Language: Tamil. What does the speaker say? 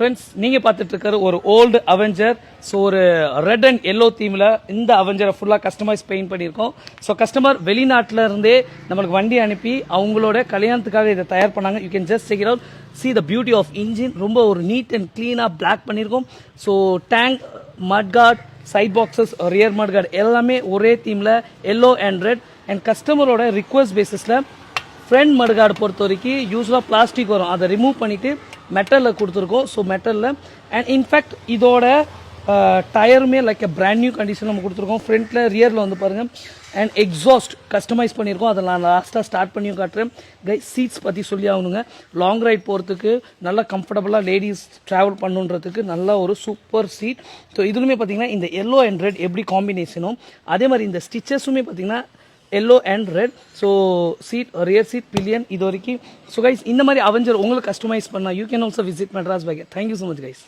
ஃப்ரெண்ட்ஸ் நீங்கள் பார்த்துட்டு இருக்கிற ஒரு ஓல்டு அவெஞ்சர். ஸோ ஒரு ரெட் அண்ட் எல்லோ தீமில் இந்த அவெஞ்சரை ஃபுல்லாக கஸ்டமைஸ் பெயிண்ட் பண்ணியிருக்கோம். ஸோ கஸ்டமர் வெளிநாட்டில் இருந்தே நம்மளுக்கு வண்டி அனுப்பி அவங்களோட கல்யாணத்துக்காக இதை தயார் பண்ணாங்க. You can just check it out. see the beauty of engine. ரொம்ப ஒரு நீட் அண்ட் க்ளீனாக பிளாக் பண்ணியிருக்கோம். So tank, mudguard, side boxes, rear mudguard எல்லாமே ஒரே தீமில் எல்லோ அண்ட் ரெட். அண்ட் கஸ்டமரோட ரிக்வஸ்ட் பேசிஸில் ஃப்ரண்ட் மட்கார்டு பொறுத்த வரைக்கும் யூஸ்வலாக பிளாஸ்டிக் வரும், அதை ரிமூவ் பண்ணிவிட்டு மெட்டலில் கொடுத்துருக்கோம். ஸோ மெட்டலில் அண்ட் இன்ஃபேக்ட் இதோட டயருமே லைக் பிராண்ட் நியூ கண்டிஷன் நம்ம கொடுத்துருக்கோம். ஃப்ரண்ட்டில் ரியரில் வந்து பாருங்கள். அண்ட் எக்ஸாஸ்ட் கஸ்டமைஸ் பண்ணியிருக்கோம். அதை நான் லாஸ்ட்டாக ஸ்டார்ட் பண்ணியும் காட்டுறேன். சீட்ஸ் பற்றி சொல்லி ஆகணுங்க. லாங் ரைட் போகிறதுக்கு நல்லா கம்ஃபர்டபுளாக லேடிஸ் ட்ராவல் பண்ணுன்றதுக்கு நல்ல ஒரு சூப்பர் சீட். ஸோ இதுலுமே பார்த்தீங்கன்னா இந்த எல்லோ அண்ட் ரெட் எப்படி காம்பினேஷனும் அதே மாதிரி இந்த ஸ்டிச்சஸுமே பார்த்தீங்கன்னா yellow and red. So seat, rear seat, pillion இது வரைக்கும். ஸோ கைஸ் இந்த மாதிரி அவெஞ்சர் உங்களுக்கு கஸ்டமைஸ் பண்ணால் you can also visit Madras bike. Thank you so much guys.